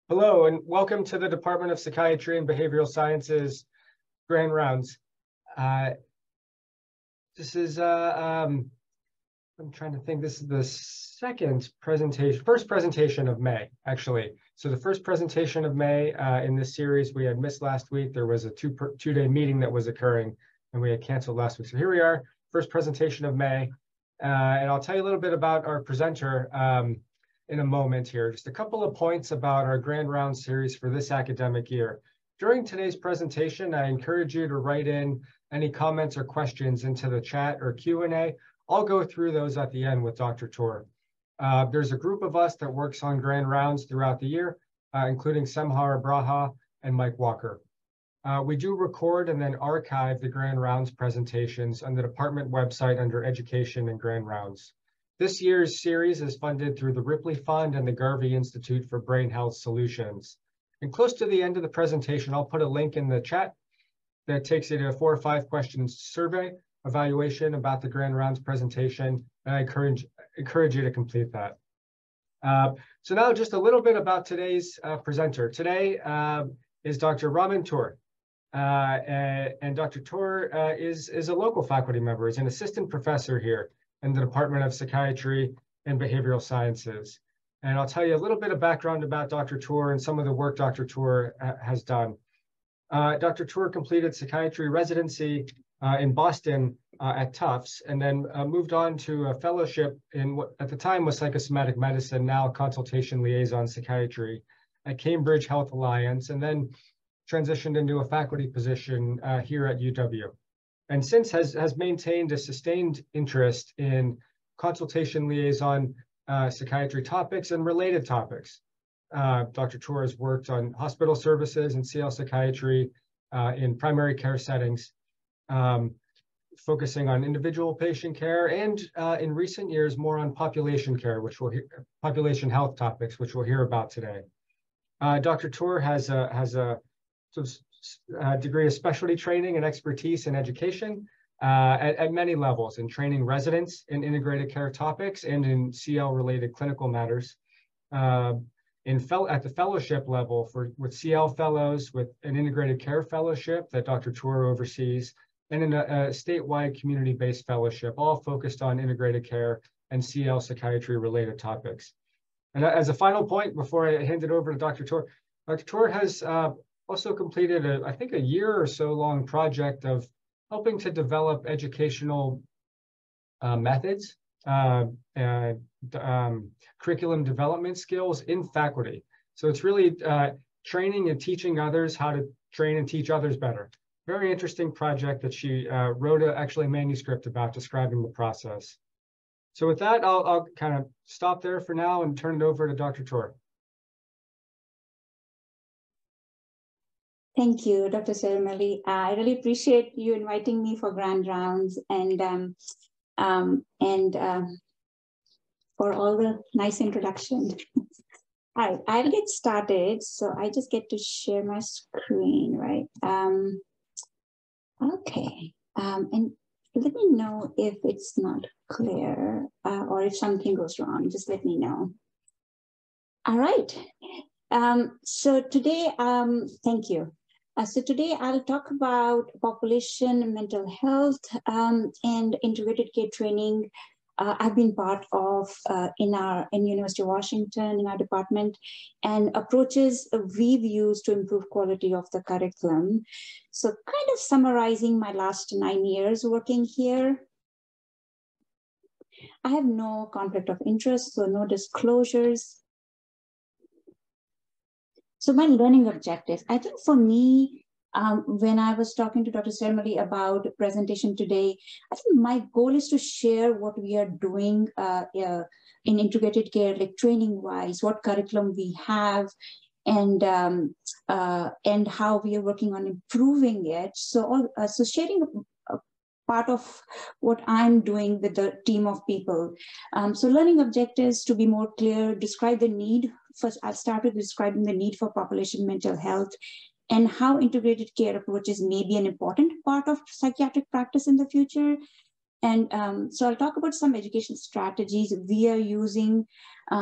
Hello, and welcome to the Department of Psychiatry and Behavioral Sciences Grand Rounds. This is, I'm trying to think, this is the first presentation of May, actually. So the first presentation of May in this series we had missed last week. There was a two-day meeting that was occurring, and we had canceled last week. So here we are, first presentation of May. And I'll tell you a little bit about our presenter in a moment here. Just a couple of points about our Grand Round series for this academic year. During today's presentation, I encourage you to write in any comments or questions into the chat or Q&A. I'll go through those at the end with Dr. Tour. There's a group of us that works on Grand Rounds throughout the year, including Semhar Braha and Mike Walker. We do record and then archive the Grand Rounds presentations on the department website under Education and Grand Rounds. This year's series is funded through the Ripley Fund and the Garvey Institute for Brain Health Solutions. And close to the end of the presentation, I'll put a link in the chat that takes you to a 4 or 5 questions survey evaluation about the Grand Rounds presentation. And I encourage you to complete that. So now just a little bit about today's presenter. Today is Dr. Raman Tour. And Dr. Tour is a local faculty member, is an assistant professor here in the Department of Psychiatry and Behavioral Sciences. And I'll tell you a little bit of background about Dr. Tour and some of the work Dr. Tour has done. Dr. Tour completed psychiatry residency in Boston at Tufts, and then moved on to a fellowship in what at the time was psychosomatic medicine, now consultation liaison psychiatry at Cambridge Health Alliance, and then transitioned into a faculty position here at UW. And since has maintained a sustained interest in consultation liaison psychiatry topics and related topics. Dr. Tour has worked on hospital services and CL psychiatry in primary care settings, focusing on individual patient care, and in recent years more on population care, which we'll hear, population health topics, which we'll hear about today. Dr. Tour has a degree of specialty training and expertise in education at many levels, in training residents in integrated care topics and in CL-related clinical matters. At the fellowship level with CL fellows, with an integrated care fellowship that Dr. Tour oversees, and in a statewide community-based fellowship, all focused on integrated care and CL psychiatry-related topics. And as a final point, before I hand it over to Dr. Tour has also completed, I think, a year or so long project of helping to develop educational methods, curriculum development skills in faculty. So it's really training and teaching others how to train and teach others better. Very interesting project that she wrote actually a manuscript about describing the process. So with that, I'll kind of stop there for now and turn it over to Dr. Tour. Thank you, Dr. Sermali. I really appreciate you inviting me for Grand Rounds and for all the nice introduction. All right, I'll get started. So I just get to share my screen, right? Okay, and let me know if it's not clear or if something goes wrong, just let me know. All right, so today, thank you. So today I'll talk about population mental health and integrated care training. I've been part of in University of Washington in our department, and approaches we've used to improve quality of the curriculum. So kind of summarizing my last 9 years working here. I have no conflict of interest, so no disclosures. So my learning objectives, I think for me, when I was talking to Dr. Sermali about the presentation today, I think my goal is to share what we are doing in integrated care, like training-wise, what curriculum we have, and how we are working on improving it. So, so sharing a part of what I'm doing with the team of people. So learning objectives to be more clear, describe the need. First, I'll start with describing the need for population mental health and how integrated care approaches may be an important part of psychiatric practice in the future. So I'll talk about some education strategies we are using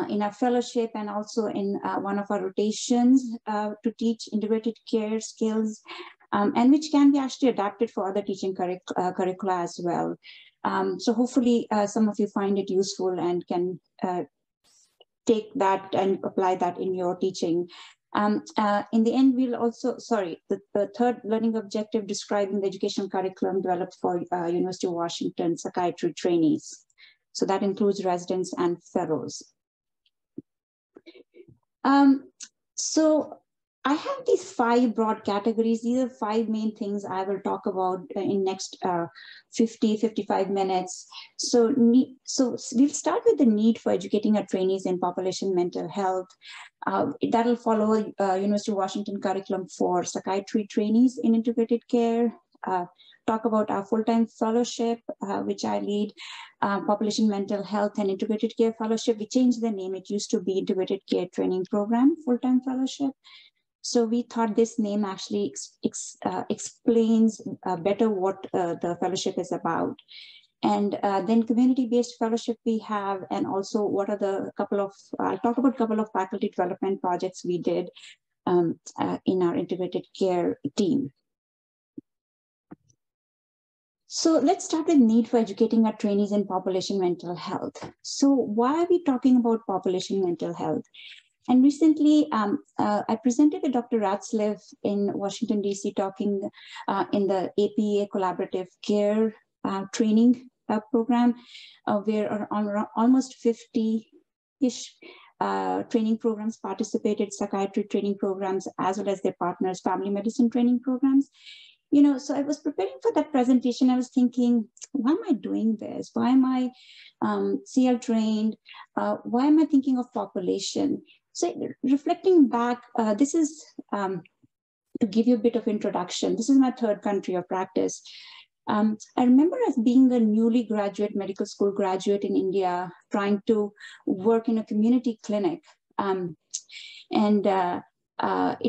in our fellowship and also in one of our rotations to teach integrated care skills, and which can be actually adapted for other teaching curricula as well. So hopefully some of you find it useful and can take that and apply that in your teaching. In the end, we'll also, the third learning objective, describing the educational curriculum developed for University of Washington psychiatry trainees. So that includes residents and fellows. So I have these 5 broad categories. These are 5 main things I will talk about in next 55 minutes. So we'll start with the need for educating our trainees in population mental health. That'll follow University of Washington curriculum for psychiatry trainees in integrated care. Talk about our full-time fellowship, which I lead, population mental health and integrated care fellowship. We changed the name. It used to be integrated care training program, full-time fellowship. So we thought this name actually explains better what the fellowship is about. And then community-based fellowship we have, and also what are the I'll talk about a couple of faculty development projects we did in our integrated care team. So let's start with need for educating our trainees in population mental health. So why are we talking about population mental health? And recently, I presented with Dr. Ratzleff in Washington, D.C., talking in the APA Collaborative Care training program, where almost 50-ish training programs participated, psychiatry training programs, as well as their partners, family medicine training programs. So I was preparing for that presentation. I was thinking, why am I doing this? Why am I CL trained? Why am I thinking of population? So reflecting back, this is to give you a bit of introduction. This is my 3rd country of practice. I remember as being a newly graduate medical school graduate in India, trying to work in a community clinic. It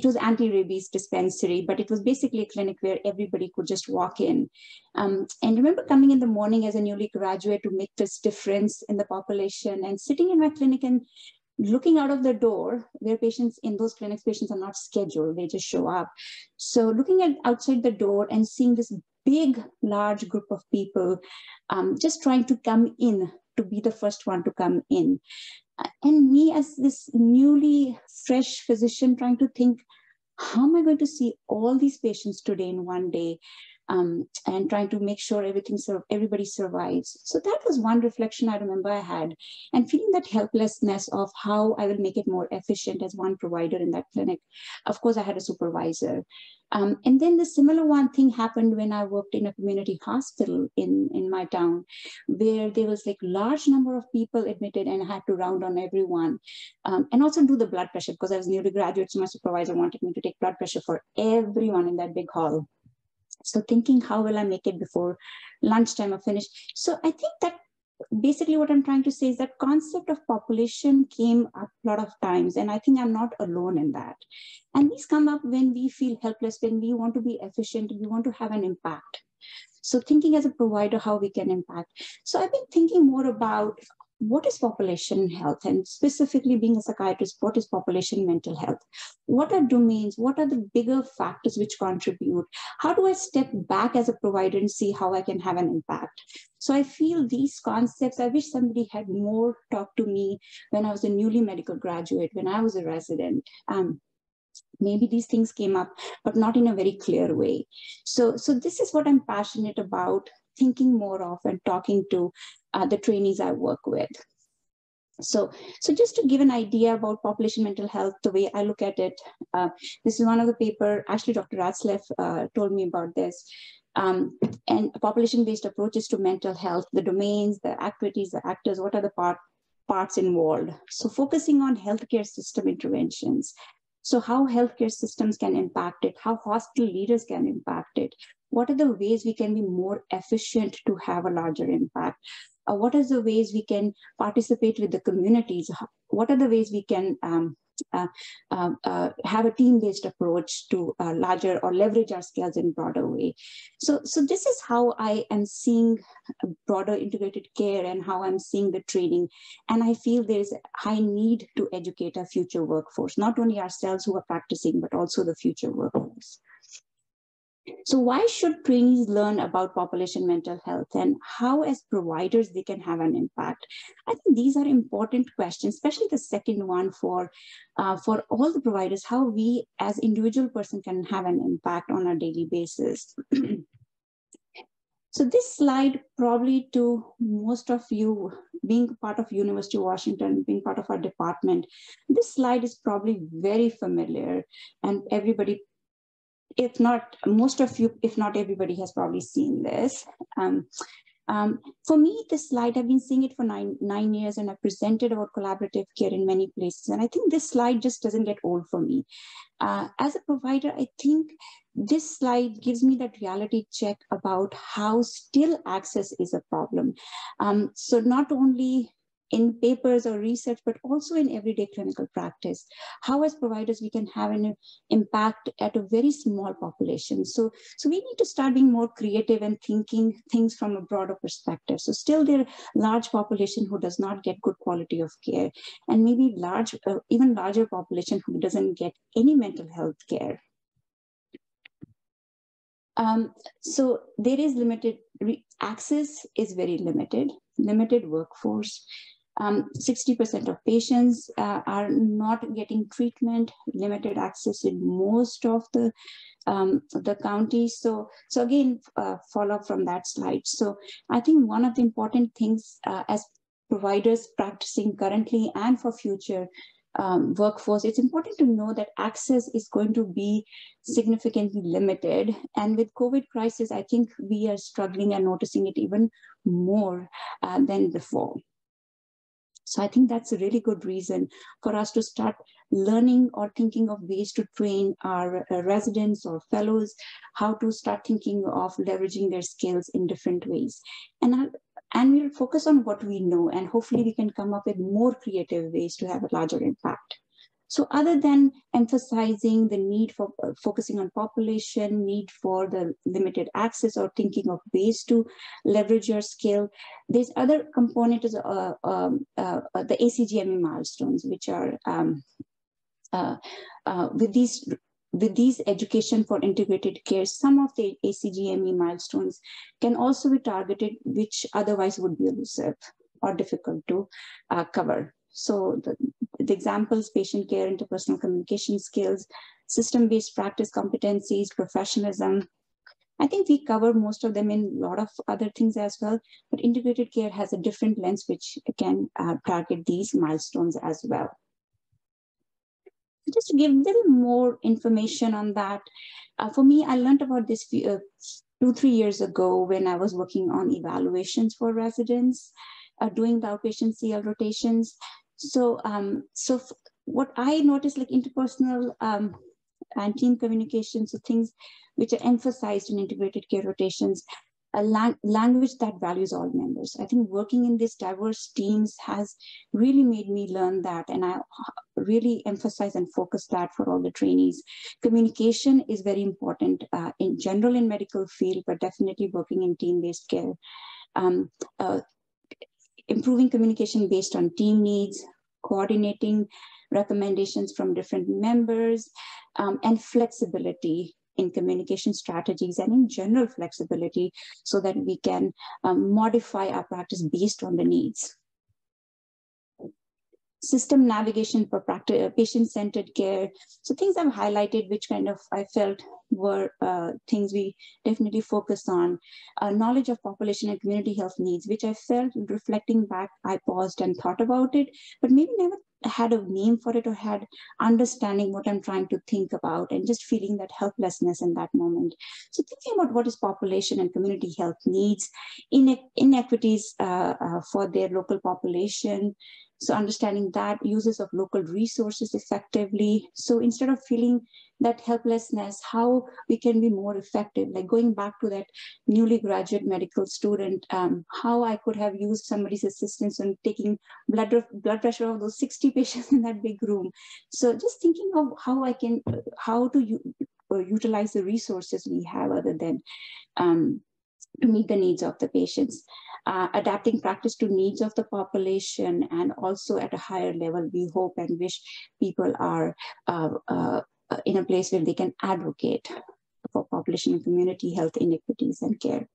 was anti-rabies dispensary, but it was basically a clinic where everybody could just walk in. And remember coming in the morning as a newly graduate to make this difference in the population and sitting in my clinic and looking out of the door, where patients in those clinics, patients are not scheduled, they just show up. So looking at outside the door and seeing this big, large group of people just trying to come in, to be the first one to come in. And me as this newly fresh physician trying to think, how am I going to see all these patients today in one day? And trying to make sure everybody survives. So that was one reflection I remember I had, and feeling that helplessness of how I will make it more efficient as one provider in that clinic. Of course, I had a supervisor. And then the similar one thing happened when I worked in a community hospital in my town, where there was like large number of people admitted and I had to round on everyone. And also do the blood pressure, because I was newly graduate, so my supervisor wanted me to take blood pressure for everyone in that big hall. So thinking, how will I make it before lunchtime or finish? So I think that basically what I'm trying to say is that concept of population came up a lot of times, and I think I'm not alone in that. And these come up when we feel helpless, when we want to be efficient, we want to have an impact. So thinking as a provider, how we can impact. So I've been thinking more about what is population health, and specifically being a psychiatrist, what is population mental health? What are domains? What are the bigger factors which contribute? How do I step back as a provider and see how I can have an impact? So I feel these concepts, I wish somebody had more talked to me when I was a newly medical graduate, when I was a resident. Maybe these things came up, but not in a very clear way. So this is what I'm passionate about, thinking more of and talking to the trainees I work with. So just to give an idea about population mental health, the way I look at it, this is one of the paper, actually Dr. Ratzleff told me about this, and population-based approaches to mental health, the domains, the activities, the actors, what are the parts involved. So focusing on healthcare system interventions. So how healthcare systems can impact it, how hospital leaders can impact it, what are the ways we can be more efficient to have a larger impact? What are the ways we can participate with the communities? What are the ways we can have a team-based approach to larger or leverage our skills in a broader way. So this is how I am seeing broader integrated care and how I'm seeing the training. And I feel there is a high need to educate our future workforce, not only ourselves who are practicing, but also the future workforce. So why should trainees learn about population mental health and how as providers they can have an impact? I think these are important questions, especially the second one for all the providers, how we as individual person can have an impact on a daily basis. So this slide probably to most of you being part of University of Washington, being part of our department, this slide is probably very familiar and everybody, if not most of you, if not everybody has probably seen this. For me, this slide, I've been seeing it for nine years and I've presented about collaborative care in many places. And I think this slide just doesn't get old for me. As a provider, I think this slide gives me that reality check about how still access is a problem. So not only in papers or research, but also in everyday clinical practice, how as providers we can have an impact at a very small population. So we need to start being more creative and thinking things from a broader perspective. So still there are large population who does not get good quality of care, and maybe even larger population who doesn't get any mental health care. So there is limited access is very limited workforce. 60% of patients are not getting treatment, limited access in most of the counties. So again, follow up from that slide. So I think one of the important things as providers practicing currently and for future workforce, it's important to know that access is going to be significantly limited. And with COVID crisis, I think we are struggling and noticing it even more than before. So I think that's a really good reason for us to start learning or thinking of ways to train our residents or fellows, how to start thinking of leveraging their skills in different ways. And we'll focus on what we know, and hopefully we can come up with more creative ways to have a larger impact. So other than emphasizing the need for focusing on population, need for the limited access or thinking of ways to leverage your skill, there's other component is the ACGME milestones, which are with these education for integrated care, some of the ACGME milestones can also be targeted, which otherwise would be elusive or difficult to cover. So the examples, patient care, interpersonal communication skills, system-based practice competencies, professionalism. I think we cover most of them in a lot of other things as well, but integrated care has a different lens which can target these milestones as well. Just to give a little more information on that, for me, I learned about this 2-3 years ago when I was working on evaluations for residents, doing the outpatient CL rotations. So what I noticed, like interpersonal and team communication, so things which are emphasized in integrated care rotations, a language that values all members. I think working in these diverse teams has really made me learn that, and I really emphasize and focus that for all the trainees. Communication is very important in general in medical field, but definitely working in team-based care. Improving communication based on team needs, coordinating recommendations from different members, and flexibility in communication strategies and in general flexibility so that we can modify our practice based on the needs. System navigation for patient-centered care. So things I've highlighted, which kind of I felt were things we definitely focused on. Knowledge of population and community health needs, which I felt reflecting back, I paused and thought about it, but maybe never had a name for it or had understanding what I'm trying to think about and just feeling that helplessness in that moment. So thinking about what is population and community health needs, inequities for their local population, So understanding that, uses of local resources effectively. So instead of feeling that helplessness, how we can be more effective, like going back to that newly graduate medical student, how I could have used somebody's assistance on taking blood pressure of those 60 patients in that big room. So just thinking of how I can, how to utilize the resources we have other than to meet the needs of the patients. Adapting practice to needs of the population, and also at a higher level, we hope and wish people are in a place where they can advocate for population and community health inequities and care.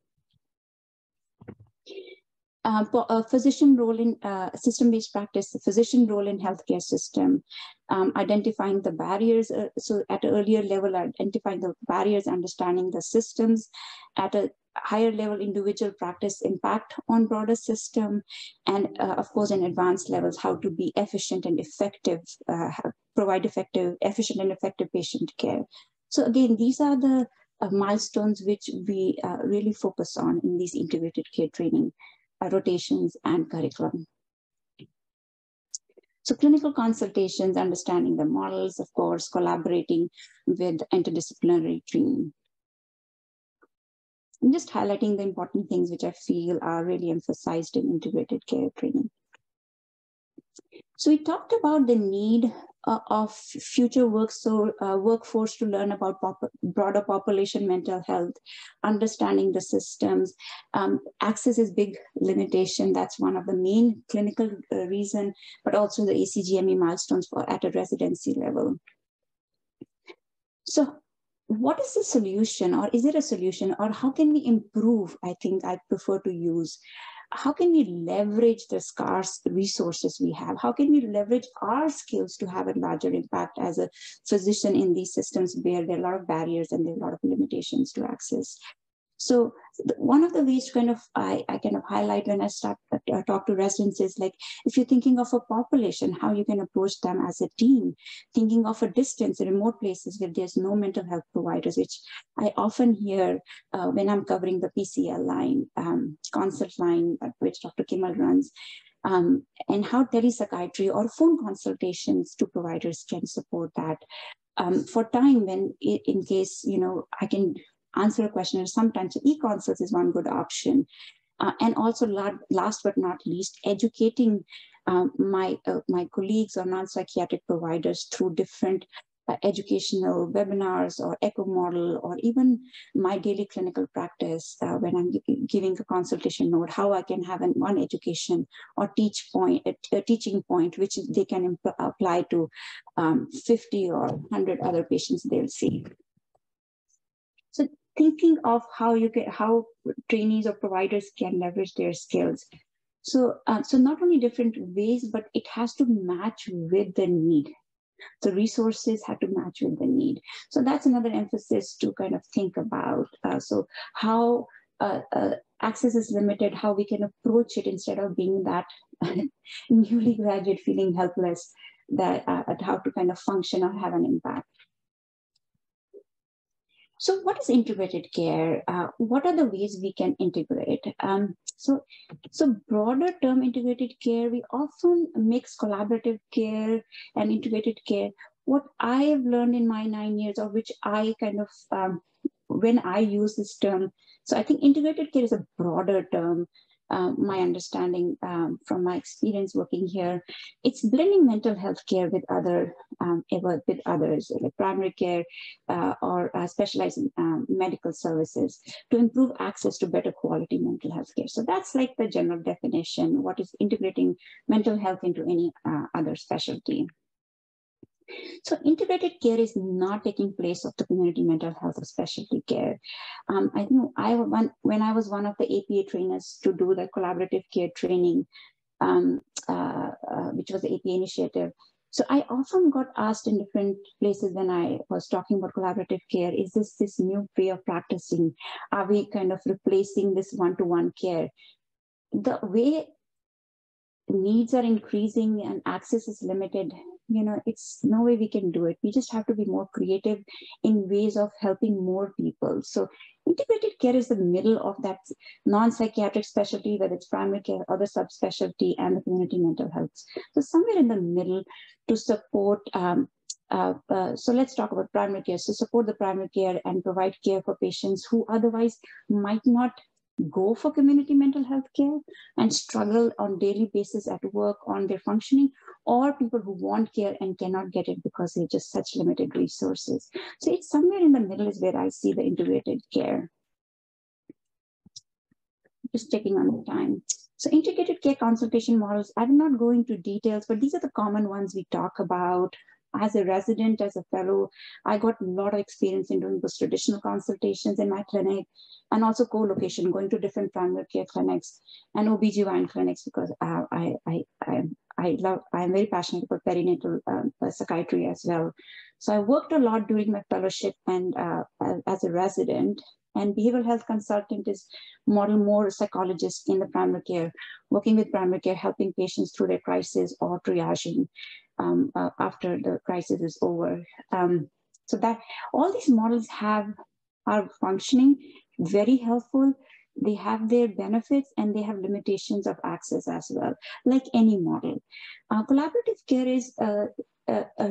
Physician role in system-based practice, the physician role in healthcare system, identifying the barriers. So at an earlier level, identifying the barriers, understanding the systems. At a higher level, individual practice impact on broader system. And of course, in advanced levels, how to be efficient and effective, provide efficient and effective patient care. So again, these are the milestones which we really focus on in these integrated care training rotations and curriculum. So clinical consultations, understanding the models, of course, collaborating with interdisciplinary team. I'm just highlighting the important things which I feel are really emphasized in integrated care training. So we talked about the need of future workforce to learn about broader population mental health, understanding the systems. Access is big limitation. That's one of the main clinical reason, but also the ACGME milestones at a residency level. So what is the solution, or is it a solution, or how can we improve? I think I prefer to use, how can we leverage the scarce resources we have? How can we leverage our skills to have a larger impact as a physician in these systems where there are a lot of barriers and there are a lot of limitations to access? So one of the ways to kind of, I kind of highlight when I start talk to residents is like, if you're thinking of a population, how you can approach them as a team, thinking of a distance, remote places where there's no mental health providers, which I often hear when I'm covering the PCL line, consult line, which Dr. Kimmel runs, and how telepsychiatry or phone consultations to providers can support that. For time when, in case, you know, I can answer a question, and sometimes e-consults is one good option. And also last but not least, educating my colleagues or non-psychiatric providers through different educational webinars or echo model, or even my daily clinical practice when I'm giving a consultation note, how I can have one education or teaching point, which they can apply to 50 or 100 other patients they'll see. So thinking of how trainees or providers can leverage their skills. So, so not only different ways, but it has to match with the need. The resources have to match with the need. So that's another emphasis to kind of think about. So how access is limited, how we can approach it instead of being that newly graduate feeling helpless, that at how to kind of function or have an impact. So what is integrated care? What are the ways we can integrate? So broader term integrated care, we often mix collaborative care and integrated care. What I have learned in my 9 years, or which I kind of, when I use this term, so I think integrated care is a broader term. My understanding from my experience working here, it's blending mental health care with with others, like primary care or specialized medical services, to improve access to better quality mental health care. So that's like the general definition. What is integrating mental health into any other specialty? So integrated care is not taking place of the community mental health or specialty care. I think when I was one of the APA trainers to do the collaborative care training, which was the APA initiative. So I often got asked in different places when I was talking about collaborative care, is this new way of practicing? Are we kind of replacing this one-to-one care? The way needs are increasing and access is limited, it's no way we can do it. We just have to be more creative in ways of helping more people. So integrated care is the middle of that non-psychiatric specialty, whether it's primary care, other subspecialty, and the community mental health. So somewhere in the middle to support, so let's talk about primary care. So support the primary care and provide care for patients who otherwise might not go for community mental health care and struggle on daily basis at work on their functioning, or people who want care and cannot get it because they're just such limited resources. So it's somewhere in the middle is where I see the integrated care. Just checking on the time. So integrated care consultation models, I will not go into details, but these are the common ones we talk about. As a resident, as a fellow, I got a lot of experience in doing those traditional consultations in my clinic, and also co-location, going to different primary care clinics and OBGYN clinics, because I'm very passionate about perinatal psychiatry as well. So I worked a lot during my fellowship and as a resident. And behavioral health consultant is model more psychologist in the primary care, working with primary care, helping patients through their crisis or triaging after the crisis is over. So that all these models are functioning, very helpful. They have their benefits and they have limitations of access as well, like any model. Collaborative care is a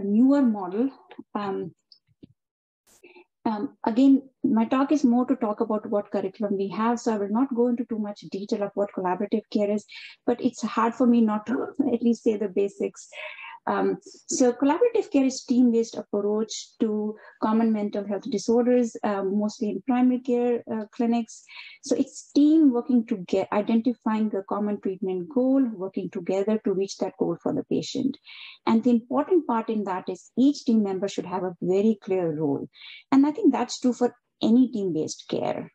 newer model. Again, my talk is more to talk about what curriculum we have, so I will not go into too much detail of what collaborative care is, but it's hard for me not to at least say the basics. So collaborative care is team-based approach to common mental health disorders, mostly in primary care clinics. So it's team working together, identifying the common treatment goal, working together to reach that goal for the patient. And the important part in that is each team member should have a very clear role. And I think that's true for any team-based care.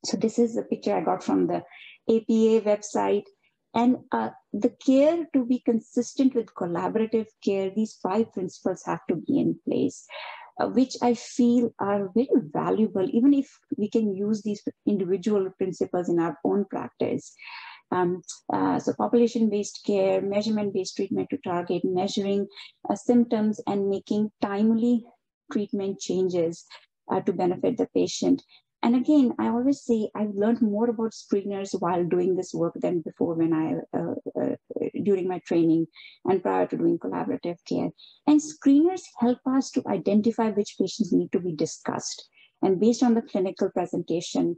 So this is a picture I got from the APA website. And the care to be consistent with collaborative care, these 5 principles have to be in place, which I feel are very valuable, even if we can use these individual principles in our own practice. So population-based care, measurement-based treatment to target measuring symptoms and making timely treatment changes to benefit the patient. And again, I always say I've learned more about screeners while doing this work than before when during my training and prior to doing collaborative care. And screeners help us to identify which patients need to be discussed. And based on the clinical presentation,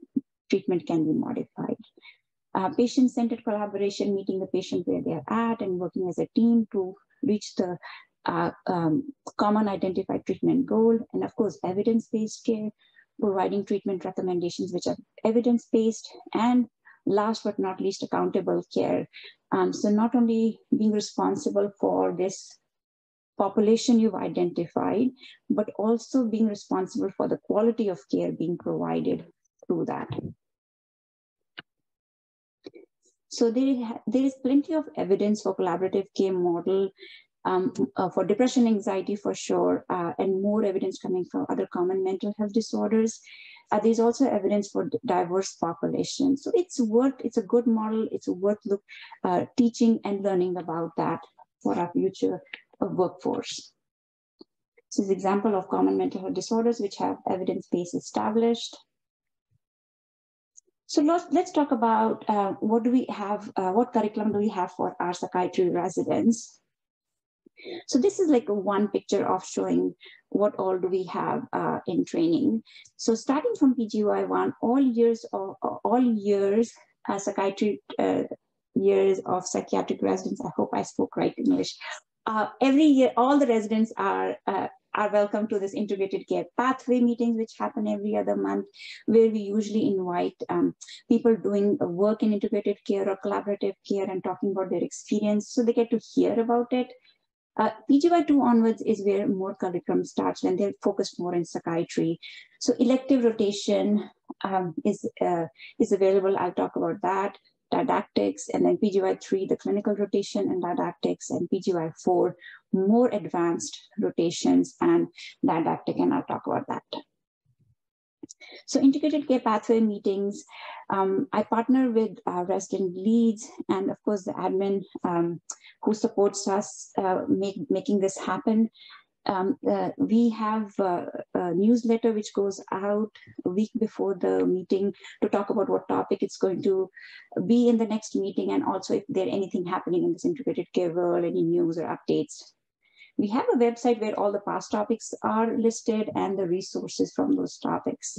treatment can be modified. Patient-centered collaboration, meeting the patient where they are at and working as a team to reach the common identified treatment goal. And of course, evidence-based care, providing treatment recommendations which are evidence-based, and last but not least, accountable care. So not only being responsible for this population you've identified, but also being responsible for the quality of care being provided through that. So there is plenty of evidence for collaborative care model for depression, anxiety for sure, and more evidence coming from other common mental health disorders. There's also evidence for diverse populations. So it's a good model. It's worth teaching and learning about that for our future workforce. This is an example of common mental health disorders which have evidence base established. So let's talk about what do we have, what curriculum do we have for our psychiatry residents. So this is like one picture of showing what all do we have in training. So starting from PGY1, all years psychiatry years of psychiatric residents. I hope I spoke right English. Every year, all the residents are welcome to this integrated care pathway meetings, which happen every other month, where we usually invite people doing work in integrated care or collaborative care and talking about their experience, so they get to hear about it. PGY2 onwards is where more curriculum starts, when they're focused more in psychiatry. So elective rotation is available. I'll talk about that. Didactics, and then PGY3, the clinical rotation and didactics, and PGY4, more advanced rotations and didactic, and I'll talk about that. So integrated care pathway meetings, I partner with resident leads and of course the admin who supports us making this happen. We have a newsletter which goes out a week before the meeting to talk about what topic it's going to be in the next meeting, and also if there's anything happening in this integrated care world, any news or updates. We have a website where all the past topics are listed and the resources from those topics.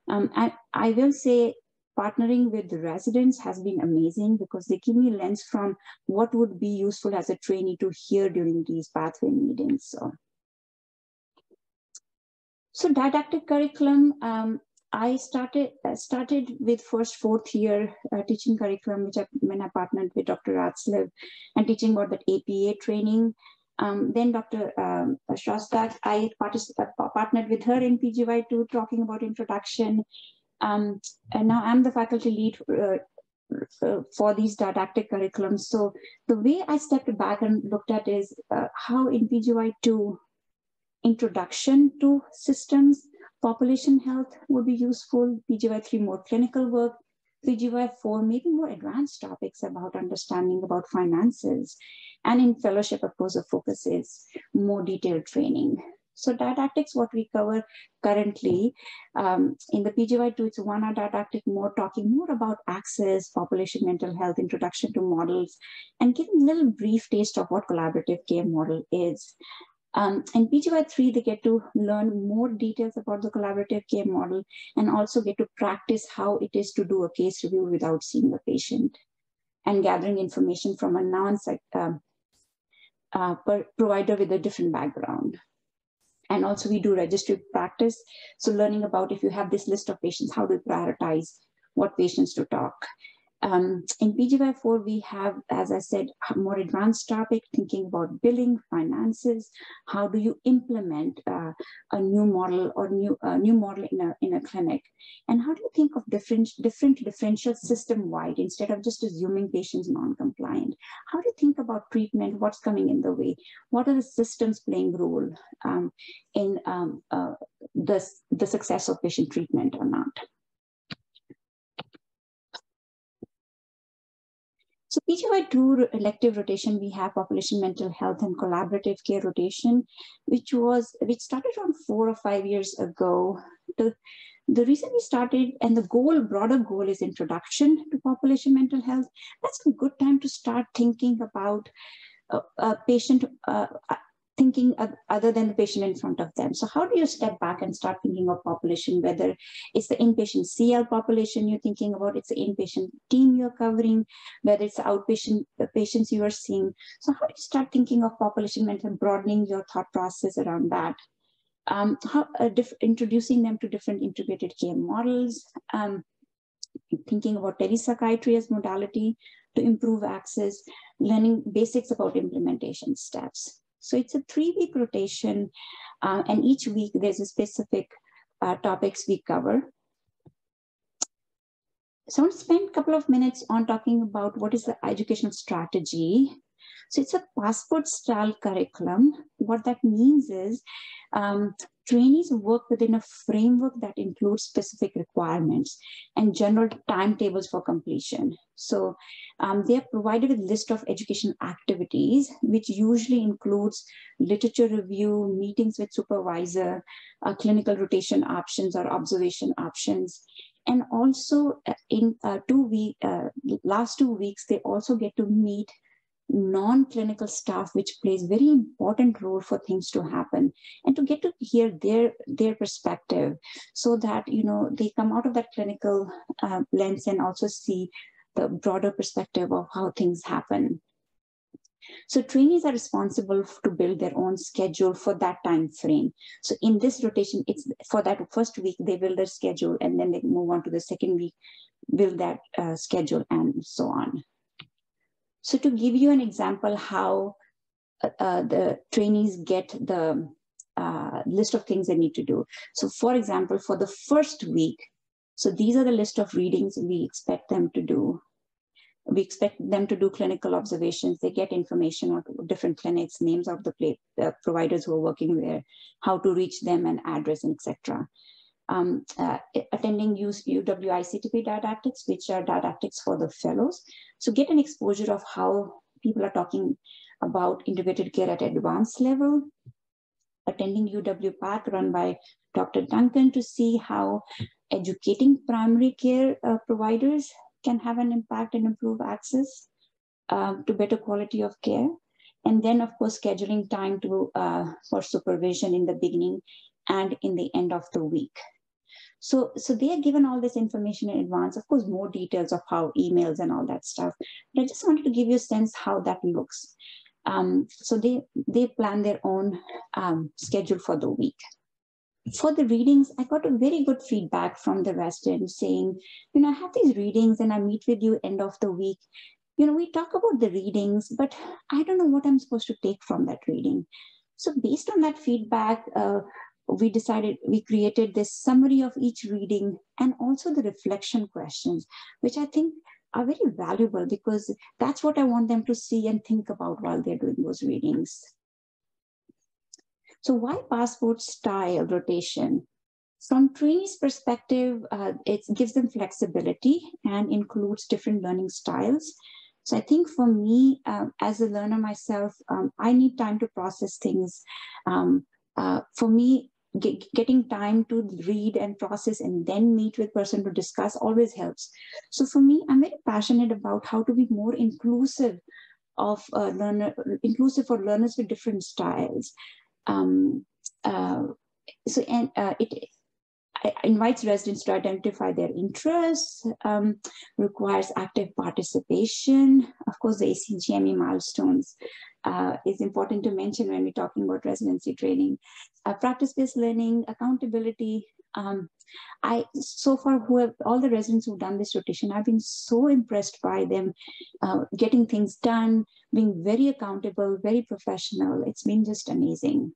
I will say partnering with the residents has been amazing because they give me a lens from what would be useful as a trainee to hear during these pathway meetings. So didactic curriculum, I started with first 4th year teaching curriculum, when I partnered with Dr. Ratzlev and teaching about that APA training. Then Dr. Shostak, I partnered with her in PGY2 talking about introduction. And now I'm the faculty lead for these didactic curriculums. So the way I stepped back and looked at is how in PGY2, introduction to systems, population health would be useful, PGY3 more clinical work, PGY4 maybe more advanced topics about understanding about finances, and in fellowship, of course, the focus is more detailed training. So didactics, what we cover currently in the PGY2, it's 1 hour didactic, talking more about access, population mental health, introduction to models, and giving a little brief taste of what collaborative care model is. And PGY3, they get to learn more details about the collaborative care model and also get to practice how it is to do a case review without seeing the patient and gathering information from a provider with a different background. And also we do registry practice. So learning about if you have this list of patients, how to prioritize what patients to talk. In PGY4, we have, as I said, a more advanced topic, thinking about billing, finances. How do you implement a new model or new model in a clinic? And how do you think of different differential system-wide instead of just assuming patients non-compliant? How do you think about treatment? What's coming in the way? What are the systems playing role in the success of patient treatment or not? So PGY2 elective rotation, we have population mental health and collaborative care rotation, which started around 4 or 5 years ago. The reason we started, and the broader goal is introduction to population mental health. That's a good time to start thinking about a patient, thinking other than the patient in front of them. So how do you step back and start thinking of population, whether it's the inpatient CL population you're thinking about, it's the inpatient team you're covering, whether it's the outpatient patients you are seeing. So how do you start thinking of population mental, broadening your thought process around that? Introducing them to different integrated care models, thinking about telepsychiatry as modality to improve access, learning basics about implementation steps. So it's a 3-week rotation, and each week there's a specific topics we cover. So I want to spend a couple of minutes on talking about what is the educational strategy. So it's a passport style curriculum. What that means is trainees work within a framework that includes specific requirements and general timetables for completion. So they are provided with a list of educational activities, which usually includes literature review, meetings with supervisor, clinical rotation options or observation options. And also in last 2 weeks, they also get to meet non-clinical staff, which plays very important role for things to happen, and to get to hear their perspective, so that they come out of that clinical lens and also see the broader perspective of how things happen. So trainees are responsible to build their own schedule for that time frame. So in this rotation, it's for that first week, they build their schedule, and then they move on to the second week, build that schedule, and so on. So to give you an example how the trainees get the list of things they need to do. So for example, for the first week, so these are the list of readings we expect them to do. We expect them to do clinical observations. They get information on different clinics, names of the providers who are working there, how to reach them and address, and etc. attending UWICTP didactics, which are didactics for the fellows. So get an exposure of how people are talking about integrated care at advanced level. Attending UW-PAC run by Dr. Duncan to see how educating primary care providers can have an impact and improve access to better quality of care. And then, of course, scheduling time to for supervision in the beginning and in the end of the week. So they are given all this information in advance, of course, more details of how emails and all that stuff. But I just wanted to give you a sense how that looks. So they plan their own schedule for the week. For the readings, I got a very good feedback from the residents saying, I have these readings and I meet with you end of the week. We talk about the readings, but I don't know what I'm supposed to take from that reading. So based on that feedback, we created this summary of each reading and also the reflection questions, which I think are very valuable because that's what I want them to see and think about while they're doing those readings. So why passport style rotation? From trainees' perspective, it gives them flexibility and includes different learning styles. So I think for me, as a learner myself, I need time to process things. For me, getting time to read and process and then meet with person to discuss always helps. So for me, I'm very passionate about how to be more inclusive of inclusive for learners with different styles. It invites residents to identify their interests, requires active participation. Of course, the ACGME milestones is important to mention when we're talking about residency training. Practice-based learning, accountability. So far, all the residents who've done this rotation, I've been so impressed by them getting things done, being very accountable, very professional. It's been just amazing.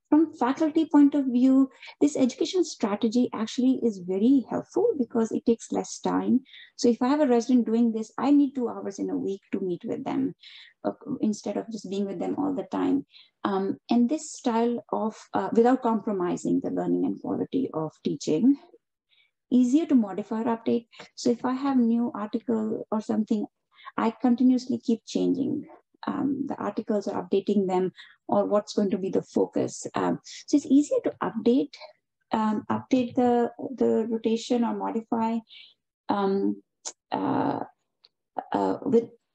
From faculty point of view, this education strategy actually is very helpful because it takes less time. So if I have a resident doing this, I need 2 hours in a week to meet with them instead of just being with them all the time. And this style of, without compromising the learning and quality of teaching, easier to modify or update. So if I have new article or something, I continuously keep changing the articles or updating them or what's going to be the focus. So it's easier to update the rotation or modify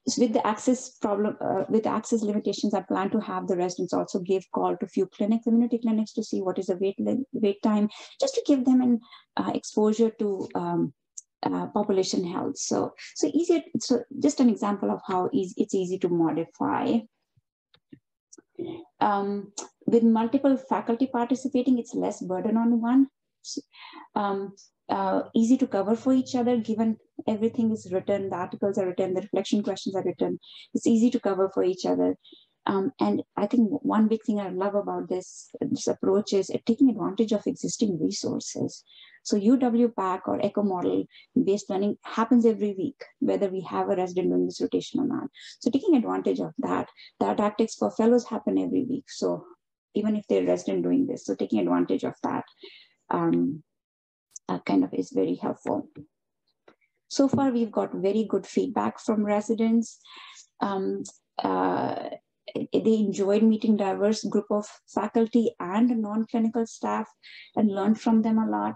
with the access problem, with access limitations. I plan to have the residents also give call to few community clinics to see what is the wait time, just to give them an exposure to population health. So easier. So just an example of how it's easy to modify. With multiple faculty participating, it's less burden on one. Easy to cover for each other, given everything is written, the articles are written, the reflection questions are written. It's easy to cover for each other. And I think one big thing I love about this approach is taking advantage of existing resources. So UW-PAC or ECHO model based learning happens every week, whether we have a resident doing this rotation or not. So taking advantage of that, the didactics for fellows happen every week. So even if they're resident doing this, so taking advantage of that kind of is very helpful. So far, we've got very good feedback from residents. They enjoyed meeting diverse group of faculty and non-clinical staff and learned from them a lot.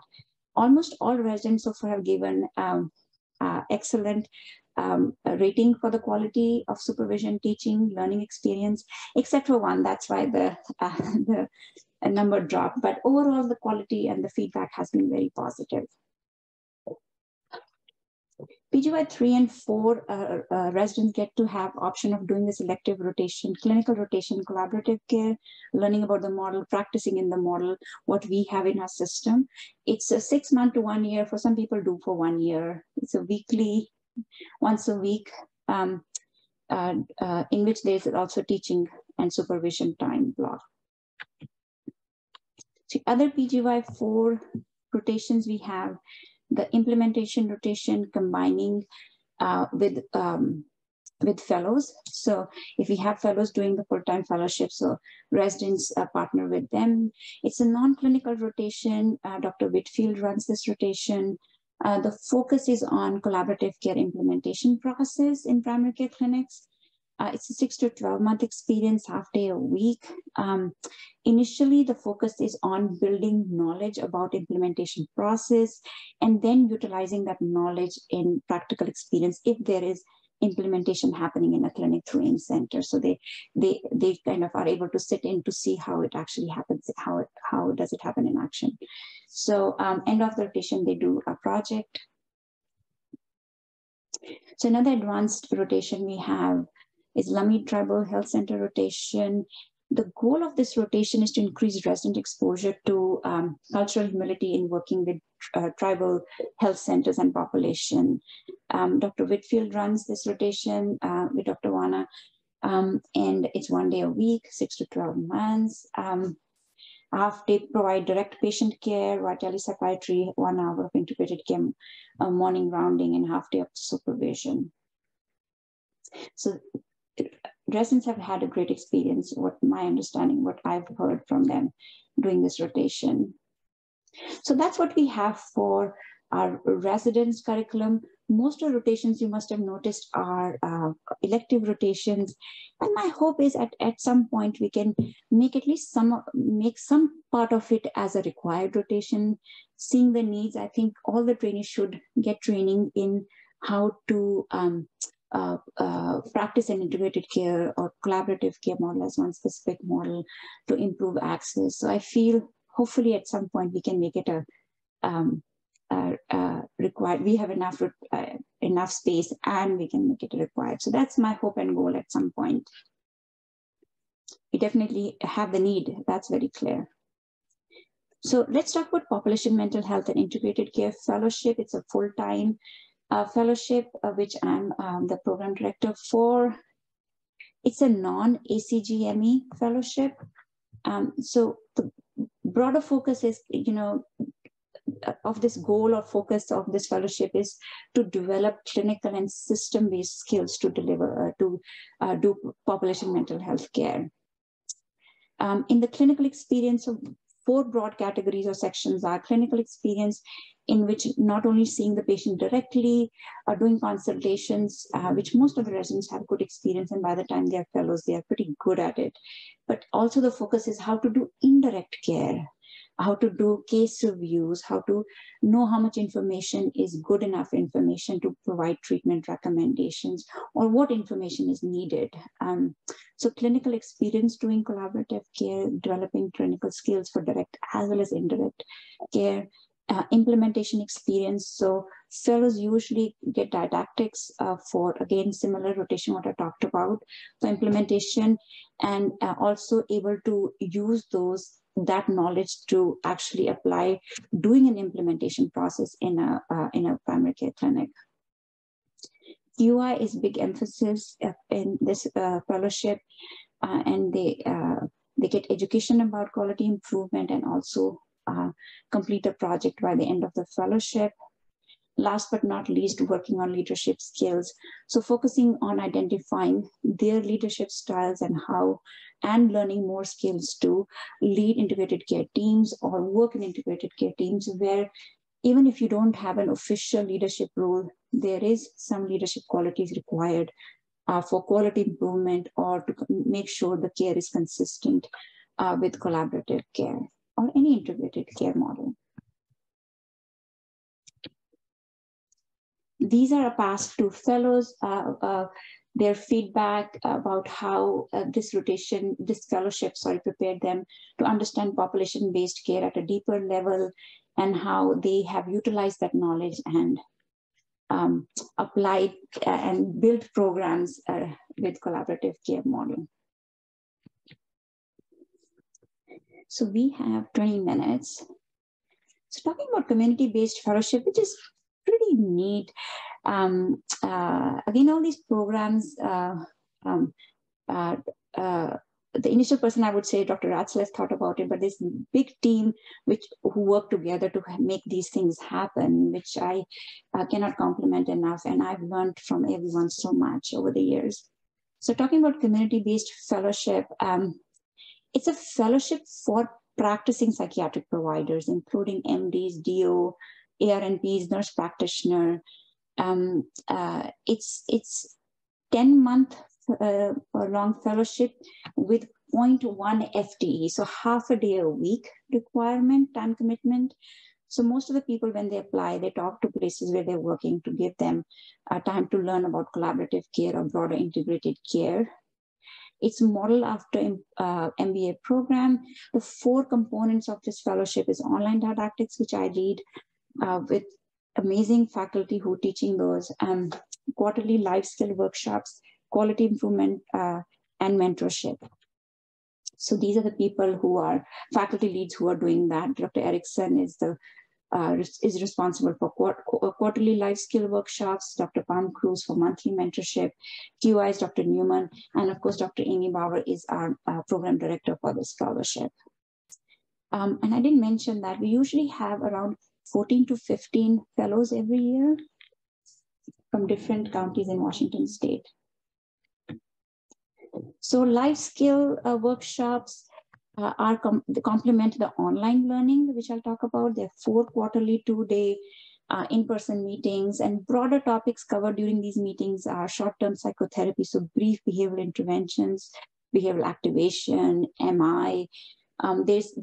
Almost all residents so far have given excellent rating for the quality of supervision, teaching, learning experience, except for one. That's why the number dropped. But overall, the quality and the feedback has been very positive. PGY 3 and 4 residents get to have option of doing this elective rotation, clinical rotation, collaborative care, learning about the model, practicing in the model, what we have in our system. It's a 6 month to 1 year. For some people do for 1 year. It's a weekly, once a week, in which there's also teaching and supervision time block. So other PGY 4 rotations we have, the implementation rotation combining with with fellows. So if we have fellows doing the full-time fellowship, so residents partner with them. It's a non-clinical rotation. Dr. Whitfield runs this rotation. The focus is on collaborative care implementation process in primary care clinics. It's a 6 to 12 month experience, half day a week. Initially, the focus is on building knowledge about implementation process and then utilizing that knowledge in practical experience if there is implementation happening in a clinic through AIM Center. So they kind of are able to sit in to see how it actually happens, how does it happen in action. So end of the rotation, they do a project. So another advanced rotation we have is Lummi Tribal Health Center rotation. The goal of this rotation is to increase resident exposure to cultural humility in working with tribal health centers and population. Dr. Whitfield runs this rotation with Dr. Wana, and it's 1 day a week, 6 to 12 months. Half day provide direct patient care, via telepsychiatry, 1 hour of integrated care, morning rounding, and half day of supervision. So residents have had a great experience, what my understanding, what I've heard from them doing this rotation. So that's what we have for our residence curriculum. Most of the rotations you must have noticed are elective rotations. And my hope is at some point we can make at least make some part of it as a required rotation. Seeing the needs, I think all the trainees should get training in how to practice an integrated care or collaborative care model as one specific model to improve access. So I feel hopefully at some point we can make it required. We have enough space and we can make it required. So that's my hope and goal at some point. We definitely have the need, that's very clear. So let's talk about population mental health and integrated care fellowship. It's a full-time fellowship, which I'm the program director for. It's a non-ACGME fellowship. So the broader focus is, of this goal or focus of this fellowship is to develop clinical and system-based skills to deliver, do population mental health care. In the clinical experience, of 4 broad categories or sections are clinical experience, in which not only seeing the patient directly, doing consultations, which most of the residents have good experience, and by the time they are fellows, they are pretty good at it. But also the focus is how to do indirect care, how to do case reviews, how to know how much information is good enough information to provide treatment recommendations, or what information is needed. So clinical experience doing collaborative care, developing clinical skills for direct as well as indirect care. Implementation experience. So fellows usually get didactics for, again, similar rotation what I talked about for implementation, and also able to use that knowledge to actually apply doing an implementation process in a primary care clinic. UI is big emphasis in this fellowship, and they get education about quality improvement and also complete a project by the end of the fellowship. Last but not least, working on leadership skills. So focusing on identifying their leadership styles and learning more skills to lead integrated care teams or work in integrated care teams, where even if you don't have an official leadership role, there is some leadership qualities required for quality improvement or to make sure the care is consistent with collaborative care or any integrated care model. These are past 2 fellows, their feedback about how this fellowship, prepared them to understand population-based care at a deeper level and how they have utilized that knowledge and applied and built programs with collaborative care model. So we have 20 minutes. So talking about community-based fellowship, which is pretty neat. Again, all these programs the initial person, I would say Dr. Ratzlaff thought about it, but this big team who work together to make these things happen, which I cannot compliment enough. And I've learned from everyone so much over the years. So talking about community-based fellowship, it's a fellowship for practicing psychiatric providers, including MDs, DO, ARNPs, nurse practitioner. It's 10-month long fellowship with 0.1 FTE, so half a day a week requirement, time commitment. So most of the people, when they apply, they talk to places where they're working to give them time to learn about collaborative care or broader integrated care. It's modeled after MBA program. The 4 components of this fellowship is online didactics, which I lead with amazing faculty who are teaching those, quarterly life skill workshops, quality improvement, and mentorship. So these are the people who are faculty leads who are doing that. Dr. Erickson is responsible for quarterly life skill workshops, Dr. Palm Cruz for monthly mentorship, QI is Dr. Newman, and of course, Dr. Amy Bauer is our program director for this fellowship. And I didn't mention that we usually have around 14 to 15 fellows every year from different counties in Washington state. So life skill workshops complement the online learning, which I'll talk about. There are 4 quarterly 2-day in-person meetings, and broader topics covered during these meetings are short-term psychotherapy, so brief behavioral interventions, behavioral activation, MI. There's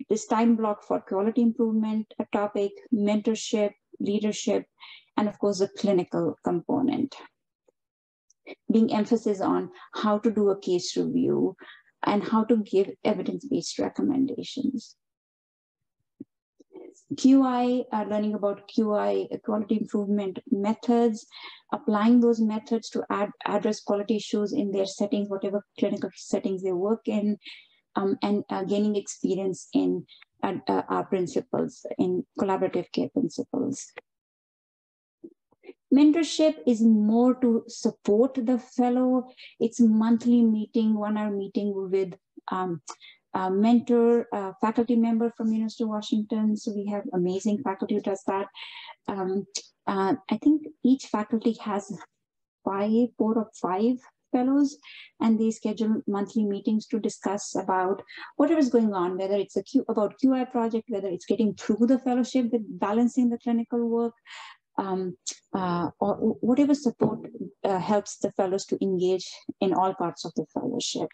this time block for quality improvement, a topic, mentorship, leadership, and of course the clinical component, being emphasis on how to do a case review and how to give evidence-based recommendations. QI, learning about QI, quality improvement methods, applying those methods to address quality issues in their settings, whatever clinical settings they work in, and gaining experience in our principles, in collaborative care principles. Mentorship is more to support the fellow. It's a monthly meeting, 1-hour meeting with a mentor, faculty member from University of Washington. So we have amazing faculty who does that. I think each faculty has 4 or 5 fellows, and they schedule monthly meetings to discuss about whatever is going on, whether it's about QI project, whether it's getting through the fellowship with balancing the clinical work, or whatever support helps the fellows to engage in all parts of the fellowship.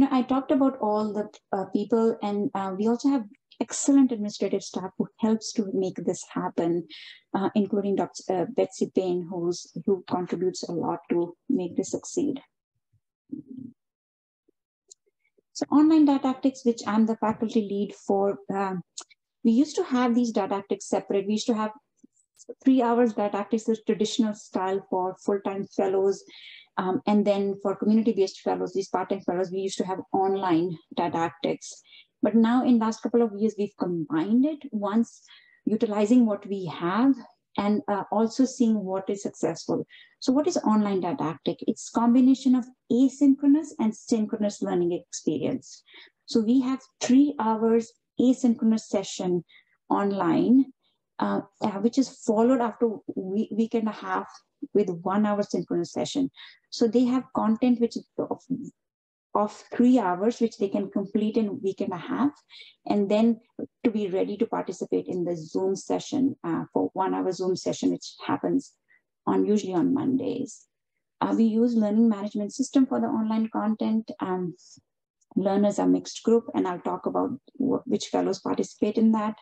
I talked about all the people, and we also have excellent administrative staff who helps to make this happen, including Dr. Betsy Payne, who contributes a lot to make this succeed. So online didactics, which I'm the faculty lead for, we used to have these didactics separate. We used to have 3 hours didactics, the traditional style for full-time fellows. And then for community-based fellows, these part-time fellows, we used to have online didactics. But now in last couple of years, we've combined it, once utilizing what we have and also seeing what is successful. So what is online didactic? It's combination of asynchronous and synchronous learning experience. So we have 3 hours asynchronous session online, which is followed after week and a half with 1 hour synchronous session. So they have content which is of 3 hours, which they can complete in a week and a half, and then to be ready to participate in the Zoom session for 1 hour Zoom session, which happens usually on Mondays. We use learning management system for the online content. Learners are mixed group, and I'll talk about which fellows participate in that.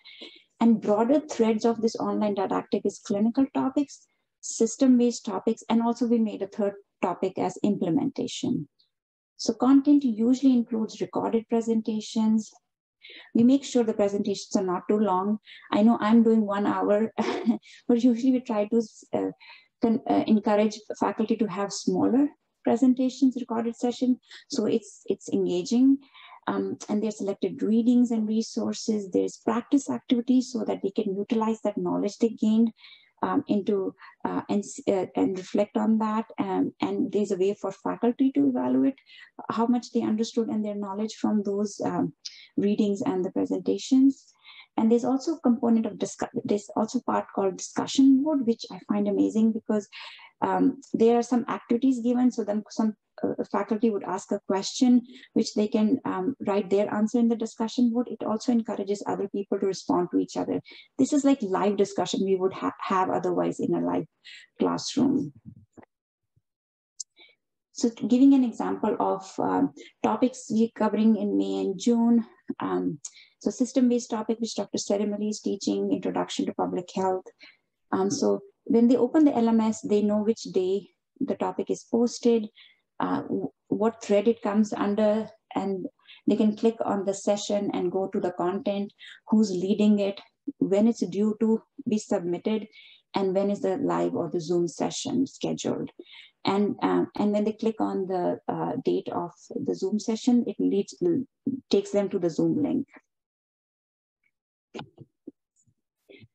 And broader threads of this online didactic is clinical topics, system-based topics, and also we made a 3rd topic as implementation. So content usually includes recorded presentations. We make sure the presentations are not too long. I know I'm doing 1 hour, but usually we try to encourage faculty to have smaller presentations, recorded session, so it's engaging. And there's selected readings and resources. There's practice activities so that they can utilize that knowledge they gained and reflect on that. And there's a way for faculty to evaluate how much they understood and their knowledge from those readings and the presentations. And there's also a component of there's also part called discussion board, which I find amazing because there are some activities given. So then some faculty would ask a question, which they can write their answer in the discussion board. It also encourages other people to respond to each other. This is like live discussion we would have otherwise in a live classroom. So giving an example of topics we're covering in May and June. So system-based topic, which Dr. Ceremony is teaching, Introduction to Public Health. So when they open the LMS, they know which day the topic is posted, what thread it comes under, and they can click on the session and go to the content, who's leading it, when it's due to be submitted, and when is the live or the Zoom session scheduled. And when they click on the date of the Zoom session, it takes them to the Zoom link.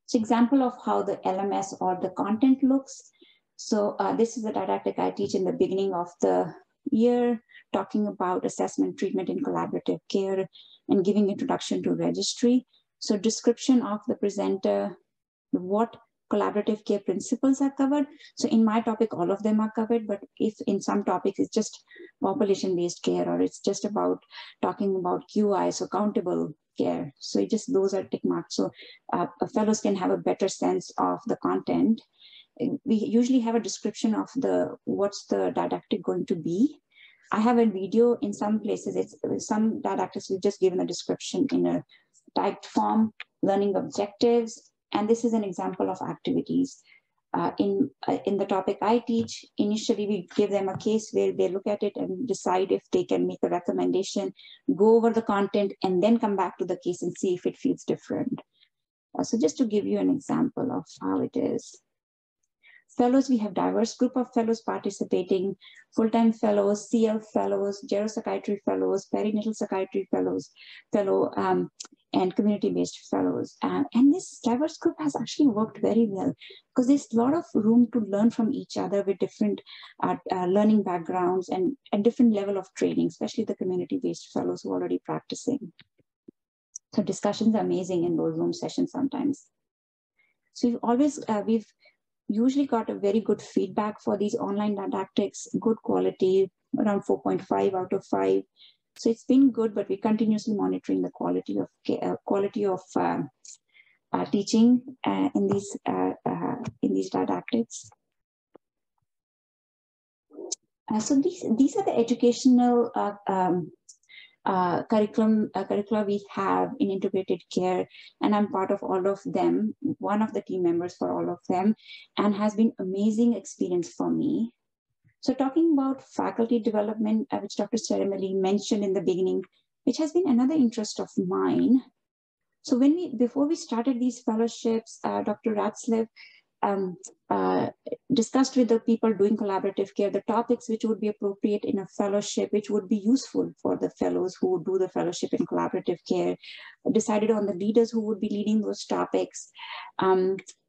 So example of how the LMS or the content looks. So this is a didactic I teach in the beginning of the year, talking about assessment, treatment, and collaborative care, and giving introduction to registry. So description of the presenter, what collaborative care principles are covered. So in my topic, all of them are covered, but if in some topics it's just population-based care, or it's just about talking about QI, so countable care. So it just, those are tick marks. So fellows can have a better sense of the content. We usually have a description of what's the didactic going to be. I have a video in some places, some didactics we've just given a description in a typed form, learning objectives. And this is an example of activities. In the topic I teach, initially we give them a case where they look at it and decide if they can make a recommendation, go over the content, and then come back to the case and see if it feels different. So just to give you an example of how it is. Fellows, we have diverse group of fellows participating, full-time fellows, CL fellows, geropsychiatry fellows, perinatal psychiatry fellows, and community-based fellows. And this diverse group has actually worked very well because there's a lot of room to learn from each other with different learning backgrounds and different level of training, especially the community-based fellows who are already practicing. So discussions are amazing in those Zoom sessions sometimes. So we've usually got a very good feedback for these online didactics, good quality, around 4.5 out of 5. So it's been good, but we're continuously monitoring the quality of teaching in these didactics. So these are the educational curricula we have in integrated care, and I'm part of all of them, one of the team members for all of them, and has been amazing experience for me. So talking about faculty development, which Dr. Ceremony mentioned in the beginning, which has been another interest of mine. So before we started these fellowships, Dr. Ratzlev discussed with the people doing collaborative care the topics which would be appropriate in a fellowship, which would be useful for the fellows who do the fellowship in collaborative care, decided on the leaders who would be leading those topics,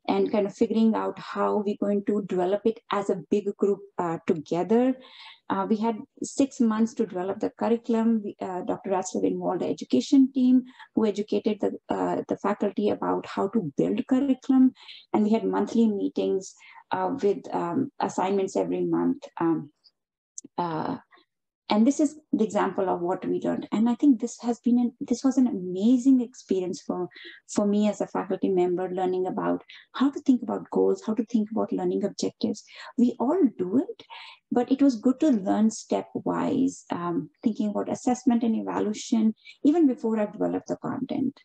and kind of figuring out how we're going to develop it as a big group together. We had 6 months to develop the curriculum. Dr. Ratzlev involved the education team who educated the faculty about how to build curriculum. And we had monthly meetings with assignments every month. And this is the example of what we learned. And I think this was an amazing experience for me as a faculty member, learning about how to think about goals, how to think about learning objectives. We all do it, but it was good to learn stepwise, thinking about assessment and evaluation, even before I developed the content,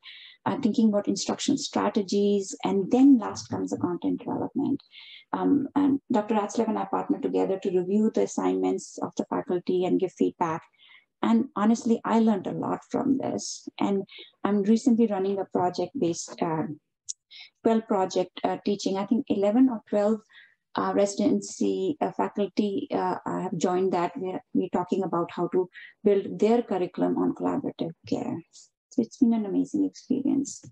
thinking about instruction strategies, and then last comes the content development. And Dr. Ratzlev and I partnered together to review the assignments of the faculty and give feedback. And honestly, I learned a lot from this. And I'm recently running a project-based 12 project teaching. I think 11 or 12 residency faculty have joined that. We're talking about how to build their curriculum on collaborative care. So it's been an amazing experience.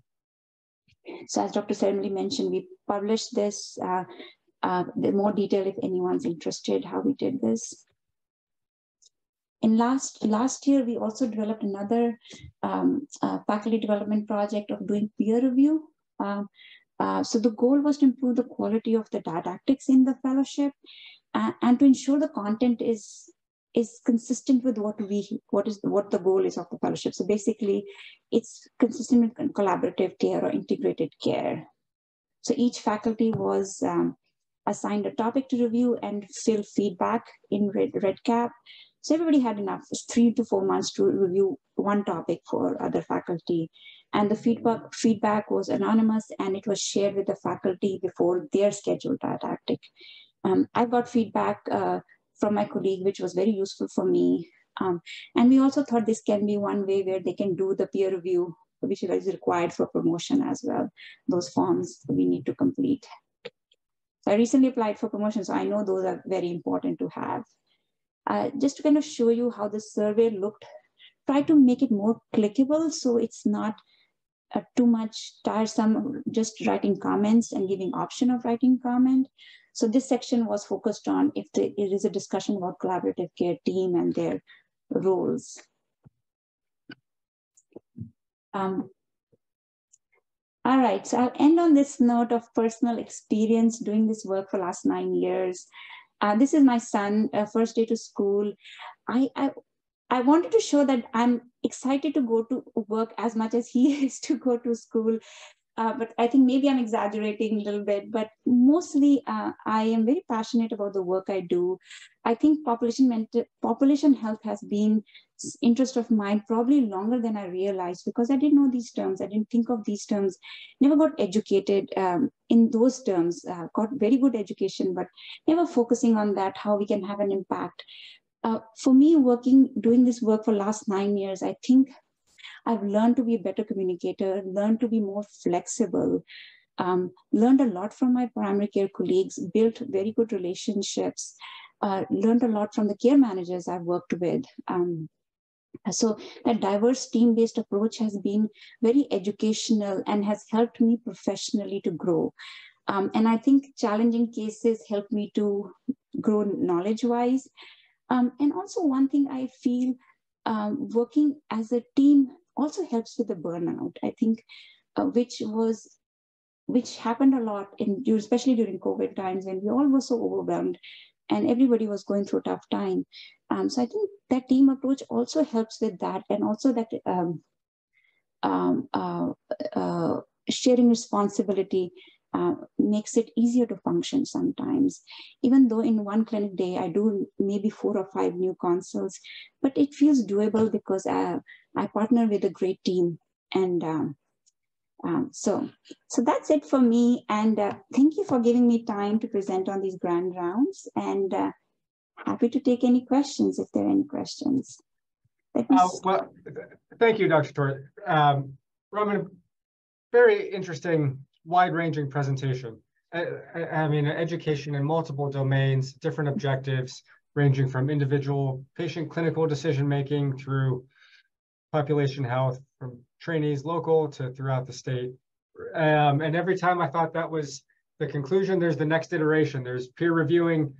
So as Dr. Sermali mentioned, we published this, the more detail if anyone's interested, how we did this. In last year, we also developed another faculty development project of doing peer review. So the goal was to improve the quality of the didactics in the fellowship and to ensure the content is consistent with what the goal is of the fellowship. So basically, it's consistent with collaborative care or integrated care. So each faculty was assigned a topic to review and fill feedback in red cap. So everybody had enough 3 to 4 months to review one topic for other faculty. And the feedback was anonymous and it was shared with the faculty before their scheduled didactic. I got feedback from my colleague, which was very useful for me. And we also thought this can be one way where they can do the peer review, which is required for promotion as well. Those forms we need to complete. So I recently applied for promotion, so I know those are very important to have. Just to kind of show you how the survey looked, try to make it more clickable so it's not too much tiresome just writing comments and giving option of writing comment. So this section was focused on if it is a discussion about collaborative care team and their roles. All right, so I'll end on this note of personal experience doing this work for the last 9 years. This is my son, first day to school. I wanted to show that I'm excited to go to work as much as he is to go to school. But I think maybe I'm exaggerating a little bit, but mostly I am very passionate about the work I do. I think population health has been interest of mine probably longer than I realized because I didn't know these terms. I didn't think of these terms, never got educated in those terms, got very good education, but never focusing on that, how we can have an impact. For me, doing this work for last 9 years, I think I've learned to be a better communicator, learned to be more flexible, learned a lot from my primary care colleagues, built very good relationships, learned a lot from the care managers I've worked with. So that diverse team-based approach has been very educational and has helped me professionally to grow. And I think challenging cases help me to grow knowledge-wise. And also one thing I feel working as a team also helps with the burnout, I think, which happened a lot, especially during COVID times when we all were so overwhelmed and everybody was going through a tough time. So I think that team approach also helps with that, and also that sharing responsibility makes it easier to function sometimes. Even though in one clinic day, I do maybe 4 or 5 new consults, but it feels doable because I partner with a great team. And so that's it for me. And thank you for giving me time to present on these grand rounds, and happy to take any questions if there are any questions. Well, thank you, Dr. Torre. Roman, very interesting, wide-ranging presentation. I mean, education in multiple domains, different objectives, ranging from individual patient clinical decision-making through population health, from trainees local to throughout the state. And every time I thought that was the conclusion, there's the next iteration. There's peer reviewing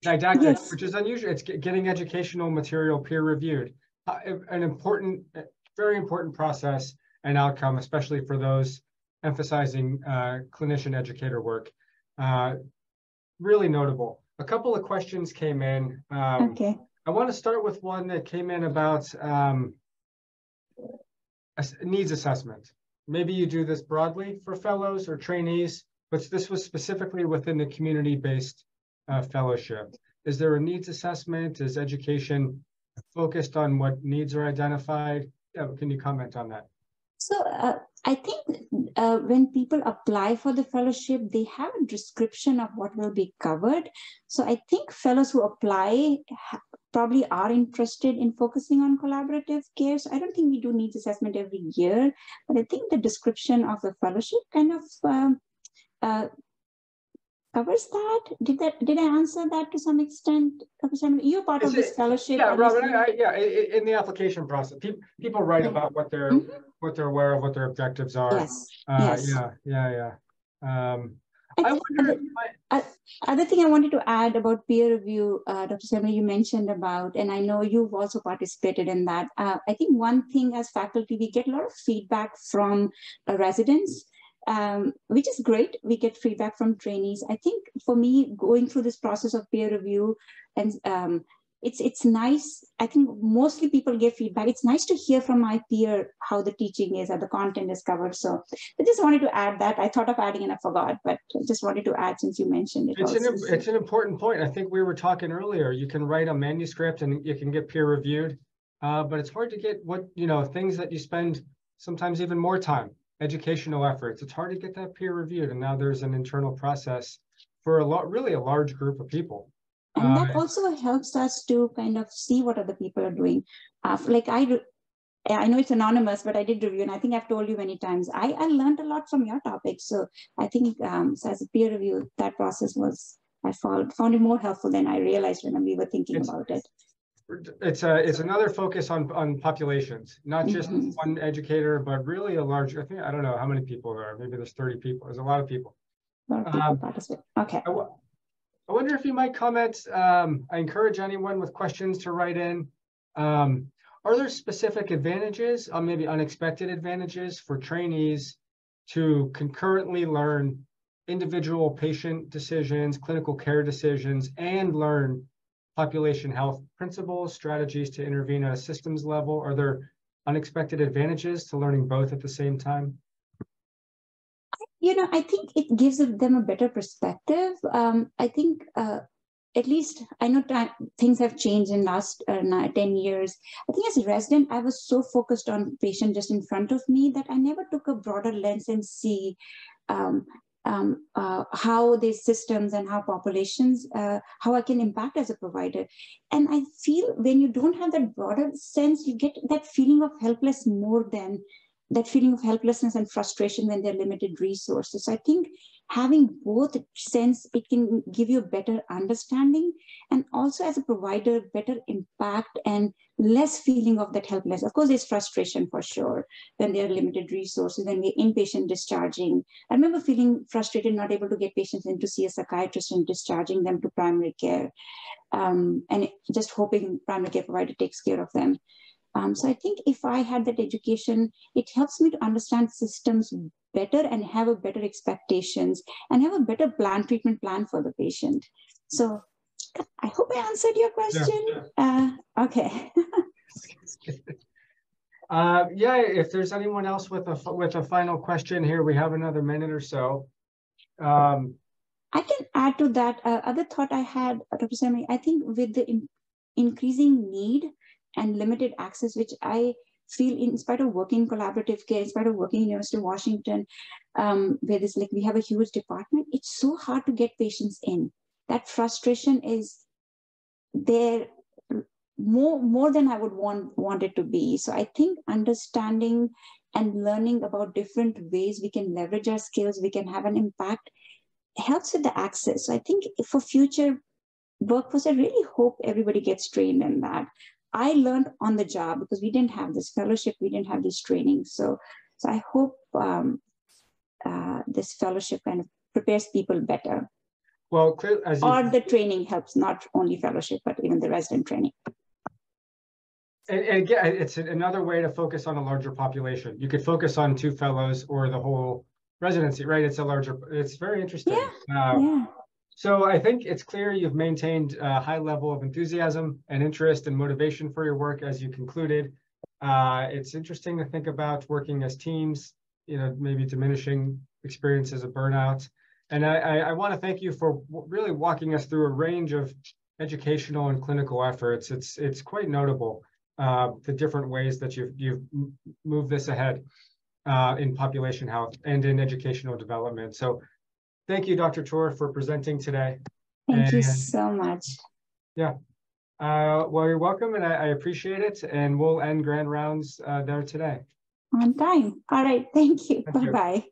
didactic, yes, which is unusual. It's getting educational material peer reviewed. An important, very important process and outcome, especially for those emphasizing clinician educator work. Really notable. A couple of questions came in. Okay. I want to start with one that came in about needs assessment. Maybe you do this broadly for fellows or trainees, but this was specifically within the community-based fellowship. Is there a needs assessment? Is education focused on what needs are identified? Can you comment on that? So I think when people apply for the fellowship, they have a description of what will be covered. So I think fellows who apply probably are interested in focusing on collaborative care. So I don't think we do needs assessment every year, but I think the description of the fellowship kind of covers that. Did I answer that to some extent? You're part of this fellowship. Yeah, Robin. In the application process, people write about what they're aware of, what their objectives are. Yes. Yes. Yeah. I wonder. Other thing I wanted to add about peer review, Dr. Sharma, you mentioned about, and I know you've also participated in that. I think one thing as faculty, we get a lot of feedback from residents, which is great. We get feedback from trainees. I think for me, going through this process of peer review, and it's nice. I think mostly people give feedback. It's nice to hear from my peer how the teaching is, how the content is covered. So I just wanted to add that. I thought of adding and I forgot, but I just wanted to add since you mentioned it. It's an important point. I think we were talking earlier. You can write a manuscript and you can get peer reviewed, but it's hard to get things that you spend sometimes even more time, educational efforts. It's hard to get that peer reviewed, and now there's an internal process for really a large group of people. And that also helps us to kind of see what other people are doing. Like I know it's anonymous, but I did review, and I think I've told you many times, I learned a lot from your topics. So I think so as a peer review, that process I found it more helpful than I realized when we were thinking about it. It's another focus on populations, not just one educator, but really a large, I don't know how many people there are. Maybe there's 30 people. There's a lot of people. Okay. I wonder if you might comment. I encourage anyone with questions to write in. Are there specific advantages, maybe unexpected advantages for trainees to concurrently learn individual patient decisions, clinical care decisions, and learn population health principles, strategies to intervene at a systems level? Are there unexpected advantages to learning both at the same time? I think it gives them a better perspective. I think at least I know things have changed in last 10 years. I think as a resident, I was so focused on patient just in front of me that I never took a broader lens and see how these systems and how populations, how I can impact as a provider. And I feel when you don't have that broader sense, you get that feeling of helpless more than that feeling of helplessness and frustration when there are limited resources. I think having both sense, it can give you a better understanding, and also as a provider, better impact and less feeling of that helplessness. Of course, there's frustration for sure when there are limited resources, when we're inpatient discharging. I remember feeling frustrated, not able to get patients in to see a psychiatrist and discharging them to primary care, and just hoping primary care provider takes care of them. So I think if I had that education, it helps me to understand systems better and have a better expectations and have a better treatment plan for the patient. So I hope I answered your question. Yeah. Okay. If there's anyone else with a final question here, we have another minute or so. I can add to that. Other thought I had, Dr. Sami, I think with the increasing need and limited access, which I feel in spite of working collaborative care, in spite of working in University of Washington, where this we have a huge department, it's so hard to get patients in. That frustration is there more than I would want it to be. So I think understanding and learning about different ways we can leverage our skills, we can have an impact, helps with the access. So I think for future workforce, I really hope everybody gets trained in that. I learned on the job because we didn't have this fellowship, we didn't have this training. So I hope this fellowship kind of prepares people better. Well, or the training helps, not only fellowship, but even the resident training. And again, it's another way to focus on a larger population. You could focus on 2 fellows or the whole residency, right? It's very interesting. Yeah. So I think it's clear you've maintained a high level of enthusiasm and interest and motivation for your work as you concluded. It's interesting to think about working as teams, maybe diminishing experiences of burnout. And I want to thank you for really walking us through a range of educational and clinical efforts. It's quite notable, the different ways that you've moved this ahead in population health and in educational development. So thank you, Dr. Chor, for presenting today. Thank you so much. Yeah. Well, you're welcome, and I appreciate it. And we'll end grand rounds there today. On time. All right. Thank you. Bye-bye.